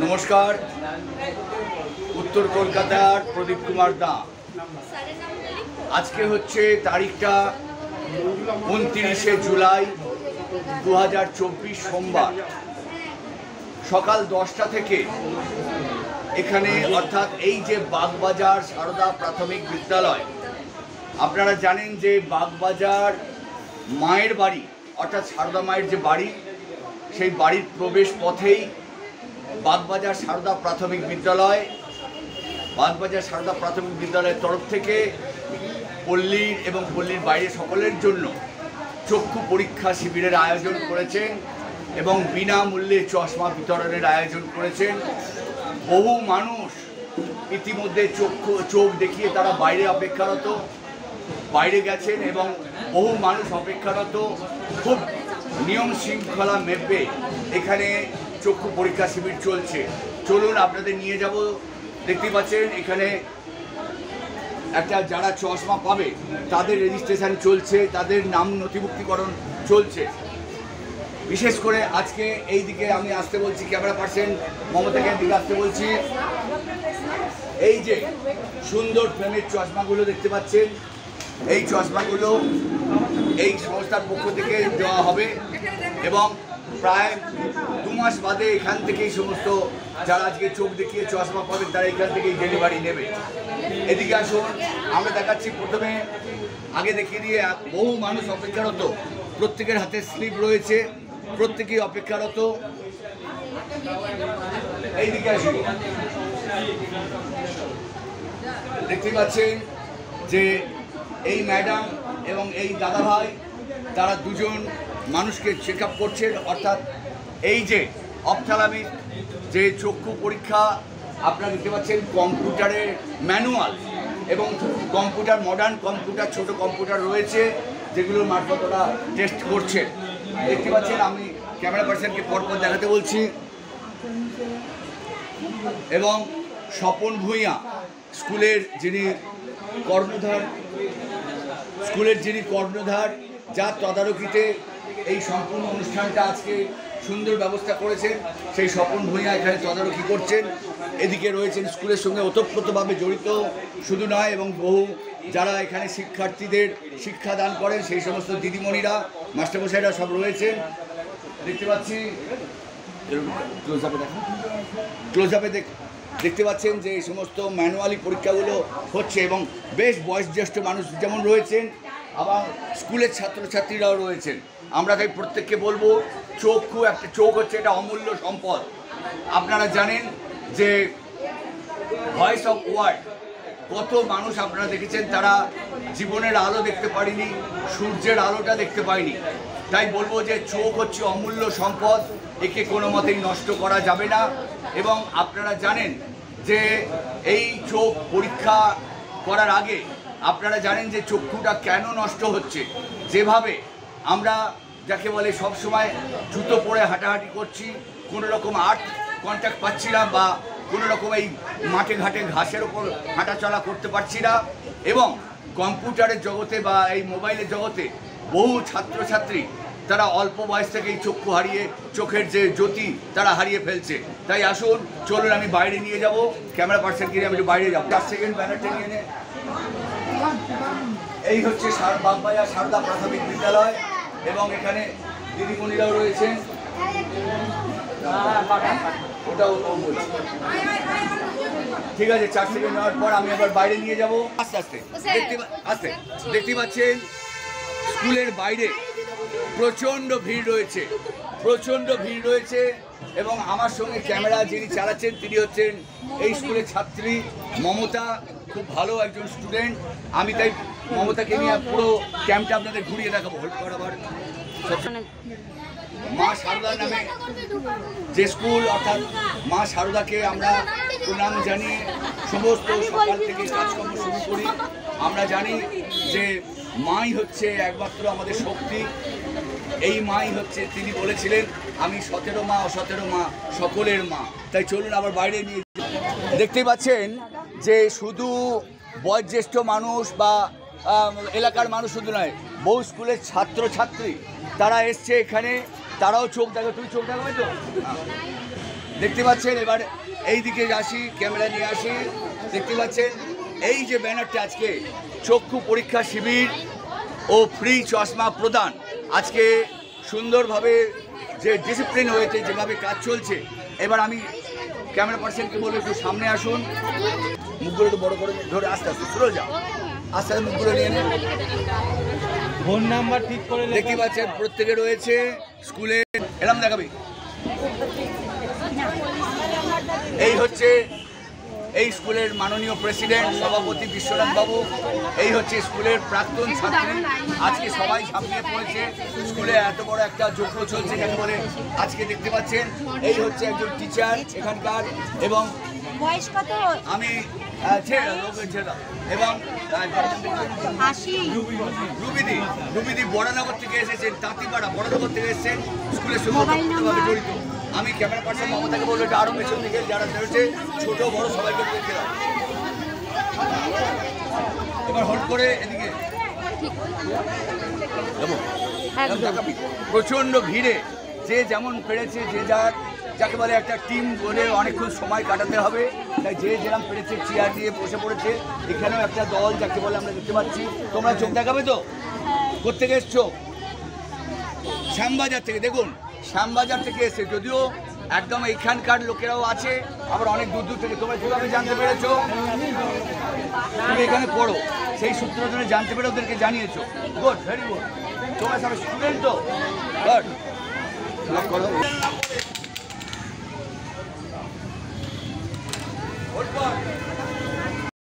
নমস্কার, উত্তর কলকাতার প্রদীপ কুমার দা। আজকে হচ্ছে তারিখটা 29শে জুলাই 2024 সোমবার সকাল 10টা থেকে এখানে অর্থাৎ এই যে বাগবাজার সারদা প্রাথমিক বিদ্যালয়, আপনারা জানেন যে বাগবাজার মায়ের বাড়ি অর্থাৎ সারদা মায়ের যে বাড়ি, সেই বাড়ির প্রবেশ পথেই বাগবাজার সারদা প্রাথমিক বিদ্যালয়, বাগবাজার সারদা প্রাথমিক বিদ্যালয়ের তরফ থেকে পল্লীর এবং পল্লীর বাইরে সকলের জন্য চক্ষু পরীক্ষা শিবিরের আয়োজন করেছেন এবং বিনামূল্যে চশমা বিতরণের আয়োজন করেছেন। বহু মানুষ ইতিমধ্যে চোখ দেখিয়ে তারা বাইরে গেছেন এবং বহু মানুষ অপেক্ষারত। খুব নিয়ম শৃঙ্খলা মেপে এখানে চক্ষু পরীক্ষা শিবির চলছে। চলুন আপনাদের নিয়ে যাব। দেখতে পাচ্ছেন এখানে একটা যারা চশমা পাবে তাদের রেজিস্ট্রেশন চলছে, তাদের নাম নথিভুক্তিকরণ চলছে। বিশেষ করে আজকে এই দিকে আমি আসতে বলছি, ক্যামেরা পার্সন মমতাকে দিকে আসতে বলছি। এই যে সুন্দর ফ্রেমের চশমাগুলো দেখতে পাচ্ছেন, এই চশমাগুলো এই সংস্থার পক্ষ থেকে দেওয়া হবে এবং প্রায় 2 মাস বাদে এখান থেকেই সমস্ত যারা আজকে চোখ দেখিয়ে চশমা পাবেন তারা এখান থেকেই ডেলিভারি নেবে। এদিকে আসুন, আমরা দেখাচ্ছি। প্রথমে আগে দেখিয়ে দিয়ে বহু মানুষ অপেক্ষারত, প্রত্যেকের হাতে স্লিপ রয়েছে, প্রত্যেকেই অপেক্ষারত। এইদিকে আসুন, দেখতে পাচ্ছেন যে এই ম্যাডাম এবং এই দাদাভাই তারা দুজন মানুষকে চেক আপ করছেন। অর্থাৎ এই যে অপথ্যালমিক যে চক্ষু পরীক্ষা আপনারা দেখতে পাচ্ছেন, কম্পিউটারের ম্যানুয়াল এবং কম্পিউটার, মডার্ন কম্পিউটার, ছোট কম্পিউটার রয়েছে যেগুলোর মারফত ওরা টেস্ট করছে। দেখতে পাচ্ছেন, আমি ক্যামেরা পার্সনকে পরপর দেখাতে বলছি। এবং স্বপন ভূঁইয়া স্কুলের যিনি কর্ণধার, যার তদারকিতে এই সম্পূর্ণ অনুষ্ঠানটা আজকে সুন্দর ব্যবস্থা করেছেন, সেই স্বপন ভূঁইয়া এখানে তদারকি করছেন। এদিকে রয়েছেন স্কুলের সঙ্গে ওতপ্রোতভাবে জড়িত শুধু নয়, এবং বহু যারা এখানে শিক্ষার্থীদের শিক্ষাদান করেন সেই সমস্ত দিদিমণিরা, মাস্টারমশাইরা সব রয়েছেন। দেখতে পাচ্ছি ক্লোজআপে দেখতে পাচ্ছেন যে এই সমস্ত ম্যানুয়ালি পরীক্ষাগুলো হচ্ছে এবং বেশ বয়োজ্যেষ্ঠ মানুষ যেমন রয়েছেন, আবার স্কুলের ছাত্রছাত্রীরাও রয়েছেন। আমরা তাই প্রত্যেককে বলবো, চোখ হচ্ছে এটা অমূল্য সম্পদ। আপনারা জানেন যে ভয়েস অফ ওয়ার্ল্ড কত মানুষ আপনারা দেখেছেন তারা জীবনের আলো দেখতে পারেনি, সূর্যের আলোটা দেখতে পায়নি। তাই বলবো যে চোখ হচ্ছে অমূল্য সম্পদ, একে কোনো মতেই নষ্ট করা যাবে না। এবং আপনারা জানেন যে এই চোখ পরীক্ষা করার আগে আপনারা জানেন যে চক্ষুটা কেন নষ্ট হচ্ছে। যেভাবে আমরা যাকে বলে সবসময় জুতো পরে হাঁটাহাঁটি করছি, কোনো রকম আর্ট কন্ট্যাক্ট পাচ্ছি না, বা কোনো রকম এই মাঠে ঘাটে ঘাসের ওপর হাঁটাচলা করতে পারছি না, এবং কম্পিউটারের জগতে বা এই মোবাইলের জগতে বহু ছাত্রছাত্রী তারা অল্প বয়স থেকেই চোখের যে জ্যোতি তারা হারিয়ে ফেলছে। তাই আসুন, চলুন আমি বাইরে নিয়ে যাব, ক্যামেরা পার্সনকে নিয়ে আমি বাইরে যাবো। 4 সেকেন্ড ব্যানারটা নিয়ে নে। এই হচ্ছে বাগবাজার সারদা প্রাথমিক বিদ্যালয় এবং এখানে দিদিমণিরাও রয়েছেন। ওটাও বলছি, ঠিক আছে। 4 সেকেন্ড নেওয়ার পর আমি আবার বাইরে নিয়ে যাব আস্তে আস্তে। দেখতে পাচ্ছেন স্কুলের বাইরে প্রচণ্ড ভিড় রয়েছে এবং আমার সঙ্গে ক্যামেরা যিনি চালাচ্ছেন তিনি হচ্ছেন এই স্কুলের ছাত্রী মমতা, খুব ভালো একজন স্টুডেন্ট। আমি তাই মমতাকে নিয়ে পুরো ক্যাম্পটা আপনাদের ঘুরিয়ে দেখাবো। আবার মা সারদার নামে যে স্কুল, অর্থাৎ মা সারদাকে আমরা প্রণাম জানিয়ে সমস্ত সকাল থেকে কাজকর্ম শুরু করি। আমরা জানি যে মাই হচ্ছে একমাত্র আমাদের শক্তি। এই মাই হচ্ছে, তিনি বলেছিলেন আমি 17 মা অ17 মা সকলের মা। তাই চলুন আবার বাইরে নিয়ে। দেখতেই পাচ্ছেন যে শুধু বয়োজ্যেষ্ঠ মানুষ বা এলাকার মানুষ শুধু নয়, বহু স্কুলের ছাত্রছাত্রী তারা এসছে এখানে, তারাও চোখ দেখো। তুমি চোখ দেখাবে তো? দেখতে পাচ্ছেন, এবার এই দিকে আসি, ক্যামেরা নিয়ে আসি। দেখতে পাচ্ছেন এই যে ব্যানারটা, আজকে চক্ষু পরীক্ষা শিবির ও ফ্রি চশমা প্রদান। আজকে সুন্দরভাবে যে ডিসিপ্লিন হয়েছে, যেভাবে কাজ চলছে, এবার আমি ক্যামেরা পার্সনকে বলবো একটু সামনে আসুন, মুখগুলো একটু বড় করে ধরে আস্তে আস্তে সরে যাও, আস্তে আস্তে মুখগুলো নিয়ে নেন। ফোন নাম্বার ঠিক করে দেখতে পাচ্ছেন প্রত্যেকে রয়েছে স্কুলে। এলাম দেখাবি, এই হচ্ছে এই স্কুলের মাননীয় প্রেসিডেন্ট সভাপতি বিশ্বনাথ বাবু, এই হচ্ছে স্কুলের প্রাক্তন ছাত্রী। আজকে সবাই ঝাঁপিয়ে পড়েছে, স্কুলে এত বড় একটা যজ্ঞ চলছে যাকে বলে। আজকে দেখতে পাচ্ছেন এই হচ্ছে একজন টিচার এখানকার, এবং আমি এবং রুবিদি বড়নগর থেকে এসেছেন, তাঁতিপাড়া বড়নগর থেকে এসেছেন, স্কুলের সঙ্গে ওতপ্রোতভাবে জড়িত। আমি ক্যামেরা পার্সন মমতাকে বলবো এটা আরো পেছন থেকে যারা রয়েছে ছোট বড় সবাইকে দেখতে দাও। এবার হট করে এদিকে প্রচন্ড ভিড়ে যে যেমন পেরেছে, যে যাকে বলে একটা টিম করে অনেকক্ষণ সময় কাটাতে হবে, তাই যে যেরকম পেরেছে চেয়ার দিয়ে বসে পড়েছে। এখানেও একটা দল যাকে বলে আমরা দেখতে পাচ্ছি। তোমরা চোখ দেখাবে তো? কোত্থেকে এসছো? শ্যামবাজার থেকে। দেখুন শ্যামবাজার থেকে এসে, যদিও একদম এইখানকার লোকেরাও আছে, আবার অনেক দূর দূর থেকে। তোমরা কীভাবে জানতে পেরেছো? তুমি এখানে পড়ো, সেই সূত্র ধরে জানতে পেরে ওদেরকে জানিয়েছো। Good, very good. তোমরা সব স্টুডেন্ট তো? গুড। করো।